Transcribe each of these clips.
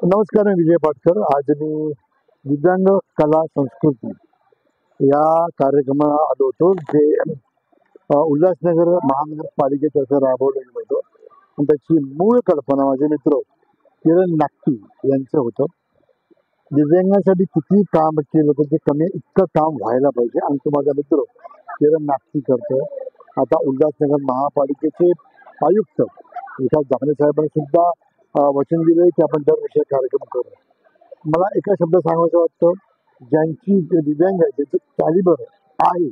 नमस्कार, मी विजय पाटकर. आज मी दिव्यांग कला संस्कृती या कार्यक्रमाला आलो होतो, जे उल्हासनगर महानगरपालिकेतर्फे राबवलं गेलं होतं. आणि त्याची मूळ कल्पना माझे मित्र किरण नागटी यांचं होतं. दिव्यांगांसाठी किती काम केलं तर ते कमी इतकं काम व्हायला पाहिजे, आणि तो माझा मित्र किरण नागटी करतोय. आता उल्हासनगर महापालिकेचे आयुक्त विकास जांभळे साहेबांनी सुद्धा वचन दिलंय की आपण दरवर्षी कार्यक्रम करू. मला एका शब्दात सांगायचं वाटतं, ज्यांची जे दिव्यांग आहे त्याचे कॅलिबर आहे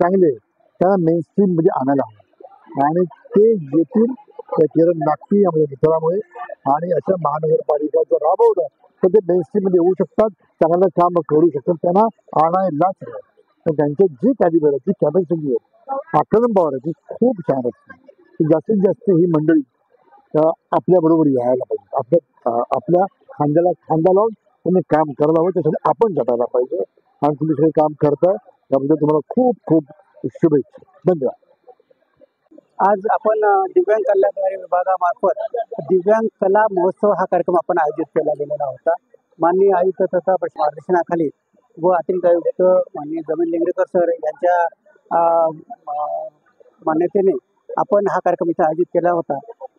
चांगले, त्यांना मेनस्ट्रीम मध्ये आणायला हवं, आणि ते येतील त्या किरण नागटी या माझ्या मित्रामुळे. आणि अशा महानगरपालिका जर राबवलं तर ते मेनस्ट्रीम मध्ये येऊ शकतात, चांगलं काम करू शकतात. त्यांना आणायलाच हवं. तर त्यांचे जे कॅलिबर आहे, जी कॅपॅसिटी आहे, आकलन पॉवर आहे, ती खूप छान असते. जास्तीत जास्त ही मंडळी आपल्या बरोबर यायला पाहिजे. आपल्या खांद्याला खांदा लावून तुम्ही काम करायला हवं. त्यासाठी आपण जटायला पाहिजे, आणि तुम्ही सगळे काम करताय त्याबद्दल तुम्हाला खूप खूप शुभेच्छा. धन्यवाद. आज आपण दिव्यांग कल्याण विभागामार्फत दिव्यांग कला महोत्सव हा कार्यक्रम आपण आयोजित केला गेलेला होता. माननीय आयुक्त तथा मार्गदर्शनाखाली व अतिरिक्त आयुक्त माननीय जमीन लिंगरेकर सर यांच्या मान्यतेने आपण हा कार्यक्रम इथे आयोजित केला होता.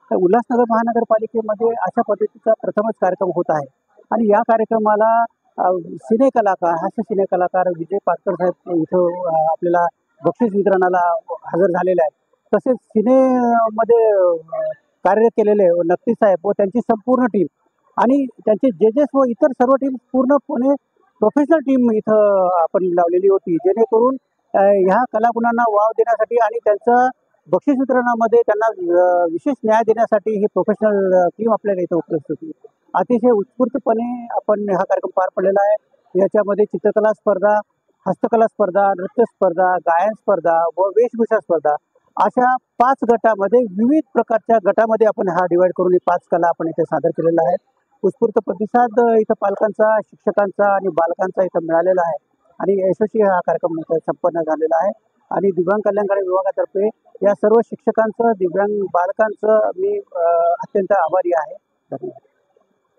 तर उल्हासनगर महानगरपालिकेमध्ये अशा पद्धतीचा प्रथमच कार्यक्रम होत आहे. आणि या कार्यक्रमाला सिने कलाकार, हास्य सिने कलाकार विजय पाटकर साहेब इथं आपल्याला बक्षीस वितरणाला हजर झालेले आहेत. तसेच सिनेमध्ये कार्यरत केलेले नक्की साहेब व त्यांची संपूर्ण टीम आणि त्यांचे जजेस व इतर सर्व टीम पूर्णपणे प्रोफेशनल टीम इथं आपण लावलेली होती, जेणेकरून ह्या कलागुणांना वाव देण्यासाठी आणि त्यांचं बक्षीस वितरणामध्ये त्यांना विशेष न्याय देण्यासाठी ही प्रोफेशनल टीम आपल्याला इथं उपलब्ध होती. अतिशय उत्स्फूर्तपणे आपण हा कार्यक्रम पार पडलेला आहे. याच्यामध्ये चित्रकला स्पर्धा, हस्तकला स्पर्धा, नृत्य स्पर्धा, गायन स्पर्धा व वेशभूषा स्पर्धा अशा 5 गटामध्ये विविध प्रकारच्या गटामध्ये आपण हा डिवाइड करून ही 5 कला आपण इथे सादर केलेला आहे. उत्स्फूर्त प्रतिसाद इथं पालकांचा, शिक्षकांचा आणि बालकांचा इथं मिळालेला आहे, आणि यशस्वी हा कार्यक्रम इथं संपन्न झालेला आहे. आणि दिव्यांग कल्याण विभागातर्फे या सर्व शिक्षकांचं, दिव्यांग बालकांचं मी अत्यंत आभारी आहे. धन्यवाद.